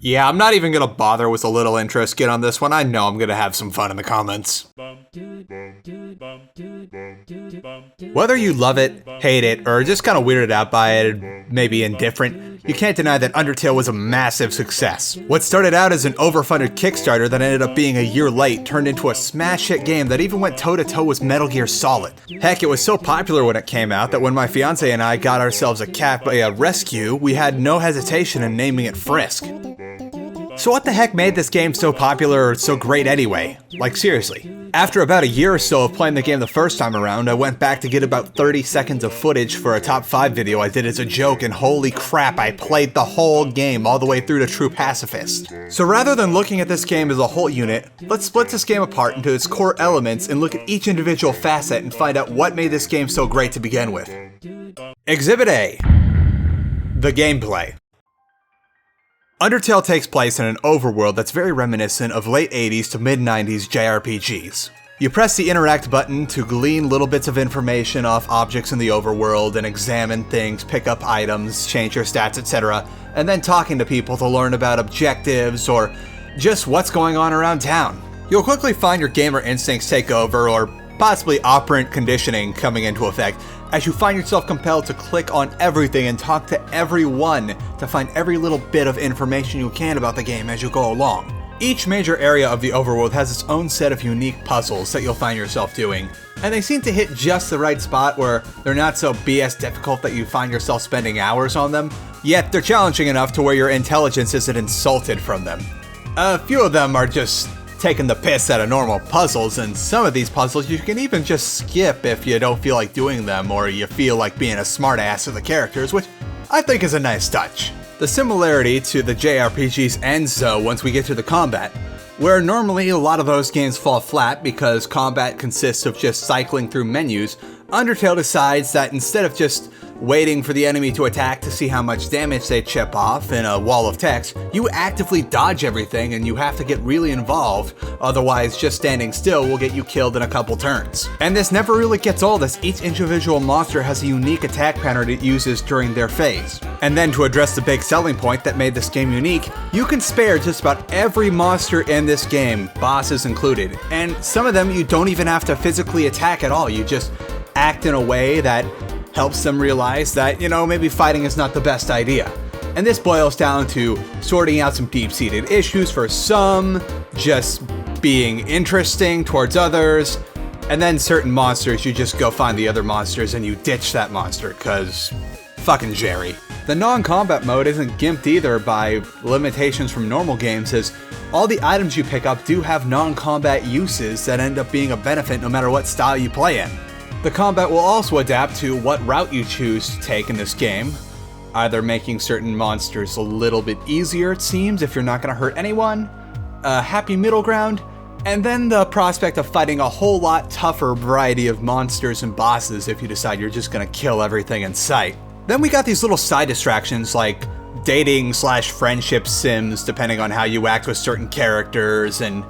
Yeah, I'm not even gonna bother with a little intro skit on this one. I know I'm gonna have some fun in the comments. Whether you love it, hate it, or just kind of weirded out by it, maybe indifferent, you can't deny that Undertale was a massive success. What started out as an overfunded Kickstarter that ended up being a year late turned into a smash hit game that even went toe-to-toe with Metal Gear Solid. Heck, it was so popular when it came out that when my fiance and I got ourselves a cat by a rescue, we had no hesitation in naming it Frisk. So what the heck made this game so popular or so great anyway? Like seriously. After about a year or so of playing the game the first time around, I went back to get about 30 seconds of footage for a top 5 video I did as a joke, and holy crap, I played the whole game all the way through to True Pacifist. So rather than looking at this game as a whole unit, let's split this game apart into its core elements and look at each individual facet and find out what made this game so great to begin with. Exhibit A. The gameplay. Undertale takes place in an overworld that's very reminiscent of late 80s to mid 90s JRPGs. You press the interact button to glean little bits of information off objects in the overworld and examine things, pick up items, change your stats, etc., and then talking to people to learn about objectives or just what's going on around town. You'll quickly find your gamer instincts take over, or possibly operant conditioning coming into effect, as you find yourself compelled to click on everything and talk to everyone to find every little bit of information you can about the game as you go along. Each major area of the overworld has its own set of unique puzzles that you'll find yourself doing, and they seem to hit just the right spot where they're not so BS difficult that you find yourself spending hours on them, yet they're challenging enough to where your intelligence isn't insulted from them. A few of them are just taking the piss out of normal puzzles, and some of these puzzles you can even just skip if you don't feel like doing them or you feel like being a smartass of the characters, which I think is a nice touch. The similarity to the JRPGs ends though once we get to the combat, where normally a lot of those games fall flat because combat consists of just cycling through menus. Undertale decides that instead of just waiting for the enemy to attack to see how much damage they chip off in a wall of text, you actively dodge everything and you have to get really involved, otherwise just standing still will get you killed in a couple turns. And this never really gets old, as each individual monster has a unique attack pattern it uses during their phase. And then to address the big selling point that made this game unique, you can spare just about every monster in this game, bosses included, and some of them you don't even have to physically attack at all, you just act in a way that helps them realize that, maybe fighting is not the best idea. And this boils down to sorting out some deep-seated issues for some, just being interesting towards others, and then certain monsters you just go find the other monsters and you ditch that monster, cause fucking Jerry. The non-combat mode isn't gimped either by limitations from normal games, as all the items you pick up do have non-combat uses that end up being a benefit no matter what style you play in. The combat will also adapt to what route you choose to take in this game, either making certain monsters a little bit easier, it seems, if you're not going to hurt anyone, a happy middle ground, and then the prospect of fighting a whole lot tougher variety of monsters and bosses if you decide you're just going to kill everything in sight. Then we got these little side distractions like dating/friendship sims depending on how you act with certain characters, and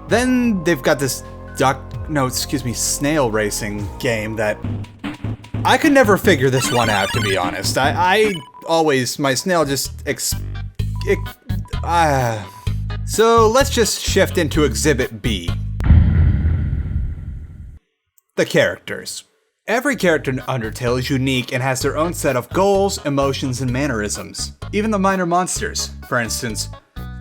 then they've got this snail racing game that I could never figure this one out, to be honest. My snail just So let's just shift into Exhibit B. The characters. Every character in Undertale is unique and has their own set of goals, emotions, and mannerisms. Even the minor monsters. For instance,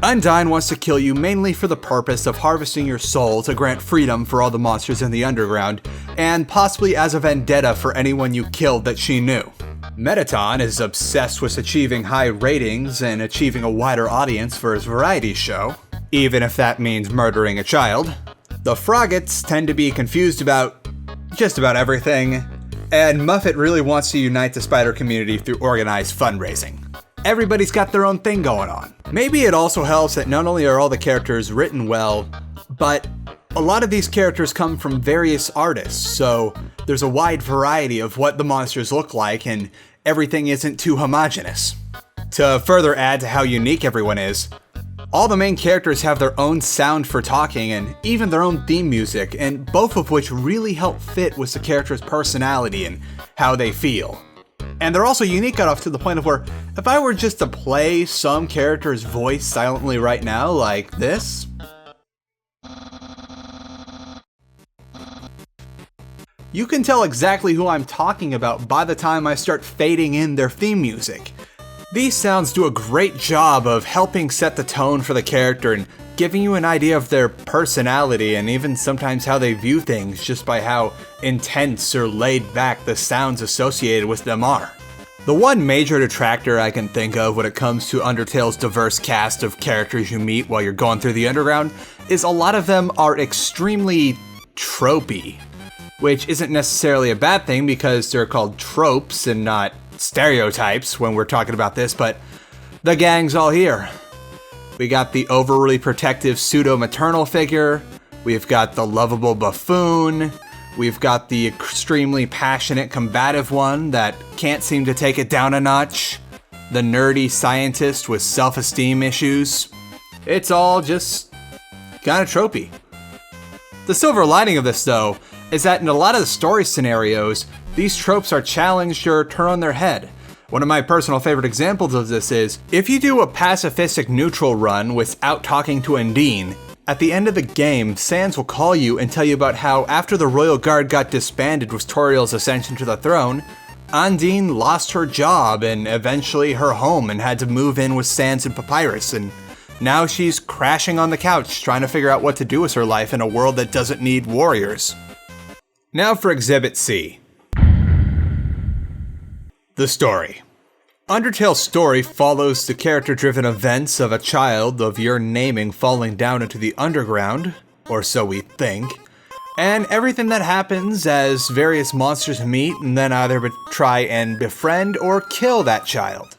Undyne wants to kill you mainly for the purpose of harvesting your soul to grant freedom for all the monsters in the underground, and possibly as a vendetta for anyone you killed that she knew. Mettaton is obsessed with achieving high ratings and achieving a wider audience for his variety show, even if that means murdering a child. The Froggets tend to be confused about just about everything, and Muffet really wants to unite the spider community through organized fundraising. Everybody's got their own thing going on. Maybe it also helps that not only are all the characters written well, but a lot of these characters come from various artists, so there's a wide variety of what the monsters look like, and everything isn't too homogeneous. To further add to how unique everyone is, all the main characters have their own sound for talking and even their own theme music, and both of which really help fit with the character's personality and how they feel. And they're also unique enough to the point of where if I were just to play some character's voice silently right now, like this, you can tell exactly who I'm talking about by the time I start fading in their theme music. These sounds do a great job of helping set the tone for the character and giving you an idea of their personality and even sometimes how they view things just by how intense or laid back the sounds associated with them are. The one major detractor I can think of when it comes to Undertale's diverse cast of characters you meet while you're going through the underground is a lot of them are extremely tropey, which isn't necessarily a bad thing because they're called tropes and not stereotypes when we're talking about this, but the gang's all here. We got the overly protective pseudo-maternal figure, we've got the lovable buffoon, we've got the extremely passionate combative one that can't seem to take it down a notch, the nerdy scientist with self-esteem issues. It's all just kind of tropey. The silver lining of this, though, is that in a lot of the story scenarios, these tropes are challenged or turned on their head. One of my personal favorite examples of this is, if you do a pacifistic neutral run without talking to Undine, at the end of the game, Sans will call you and tell you about how after the Royal Guard got disbanded with Toriel's ascension to the throne, Undine lost her job and eventually her home and had to move in with Sans and Papyrus, and now she's crashing on the couch trying to figure out what to do with her life in a world that doesn't need warriors. Now for Exhibit C. The story. Undertale's story follows the character-driven events of a child of your naming falling down into the underground, or so we think, and everything that happens as various monsters meet and then either try and befriend or kill that child.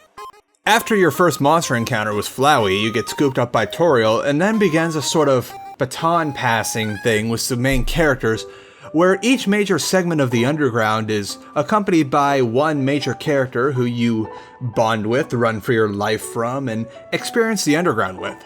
After your first monster encounter with Flowey, you get scooped up by Toriel and then begins a sort of baton passing thing with the main characters where each major segment of the underground is accompanied by one major character who you bond with, run for your life from, and experience the underground with.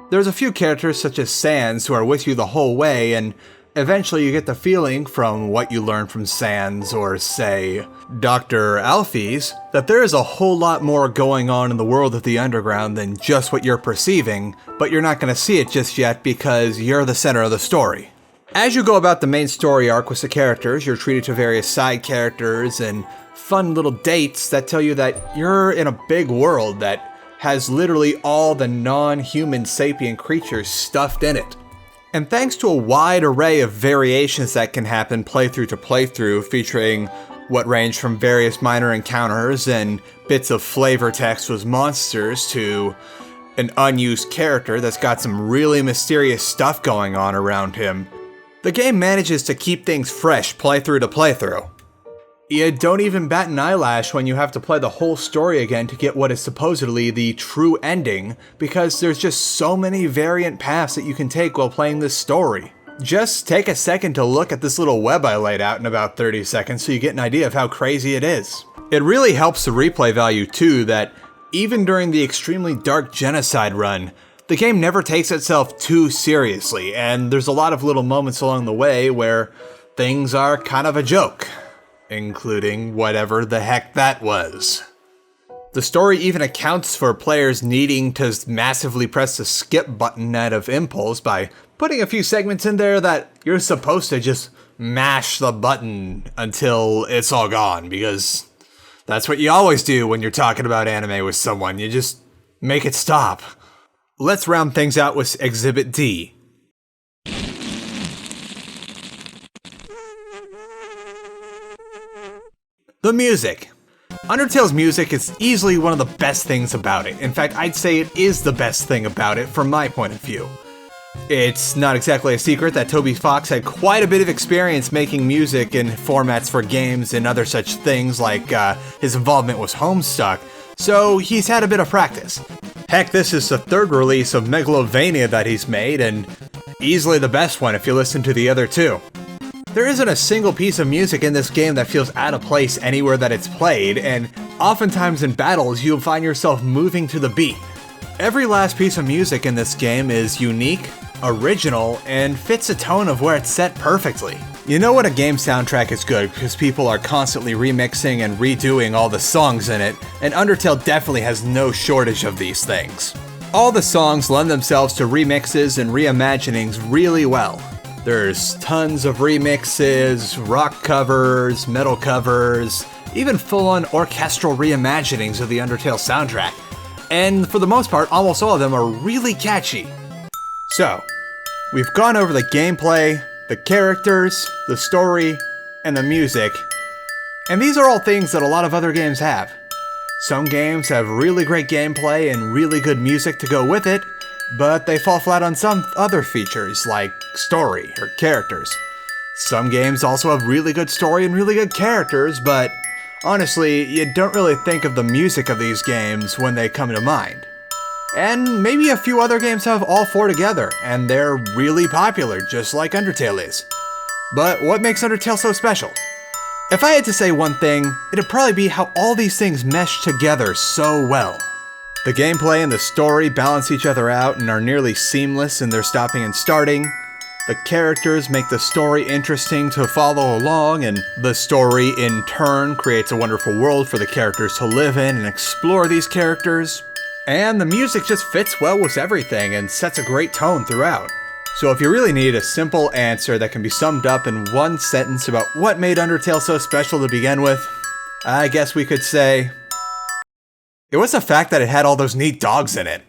There's a few characters such as Sans who are with you the whole way, and eventually you get the feeling from what you learn from Sans or, say, Dr. Alphys, that there is a whole lot more going on in the world of the underground than just what you're perceiving, but you're not going to see it just yet because you're the center of the story. As you go about the main story arc with the characters, you're treated to various side characters and fun little dates that tell you that you're in a big world that has literally all the non-human sapient creatures stuffed in it. And thanks to a wide array of variations that can happen playthrough to playthrough, featuring what range from various minor encounters and bits of flavor text with monsters to an unused character that's got some really mysterious stuff going on around him, the game manages to keep things fresh playthrough to playthrough. You don't even bat an eyelash when you have to play the whole story again to get what is supposedly the true ending, because there's just so many variant paths that you can take while playing this story. Just take a second to look at this little web I laid out in about 30 seconds so you get an idea of how crazy it is. It really helps the replay value too that even during the extremely dark genocide run, the game never takes itself too seriously, and there's a lot of little moments along the way where things are kind of a joke, including whatever the heck that was. The story even accounts for players needing to massively press the skip button out of impulse by putting a few segments in there that you're supposed to just mash the button until it's all gone, because that's what you always do when you're talking about anime with someone, you just make it stop. Let's round things out with Exhibit D. The music. Undertale's music is easily one of the best things about it. In fact, I'd say it is the best thing about it from my point of view. It's not exactly a secret that Toby Fox had quite a bit of experience making music in formats for games and other such things, like his involvement with Homestuck, so he's had a bit of practice. Heck, this is the third release of Megalovania that he's made, and easily the best one if you listen to the other two. There isn't a single piece of music in this game that feels out of place anywhere that it's played, and oftentimes in battles you'll find yourself moving to the beat. Every last piece of music in this game is unique, original, and fits the tone of where it's set perfectly. You know when a game soundtrack is good because people are constantly remixing and redoing all the songs in it, and Undertale definitely has no shortage of these things. All the songs lend themselves to remixes and reimaginings really well. There's tons of remixes, rock covers, metal covers, even full-on orchestral reimaginings of the Undertale soundtrack. And for the most part, almost all of them are really catchy. So, we've gone over the gameplay, the characters, the story, and the music. And these are all things that a lot of other games have. Some games have really great gameplay and really good music to go with it, but they fall flat on some other features like story or characters. Some games also have really good story and really good characters, but honestly, you don't really think of the music of these games when they come to mind. And maybe a few other games have all four together, and they're really popular, just like Undertale is. But what makes Undertale so special? If I had to say one thing, it'd probably be how all these things mesh together so well. The gameplay and the story balance each other out and are nearly seamless in their stopping and starting. The characters make the story interesting to follow along, and the story in turn creates a wonderful world for the characters to live in and explore these characters. And the music just fits well with everything and sets a great tone throughout. So if you really need a simple answer that can be summed up in one sentence about what made Undertale so special to begin with, I guess we could say, it was the fact that it had all those neat dogs in it.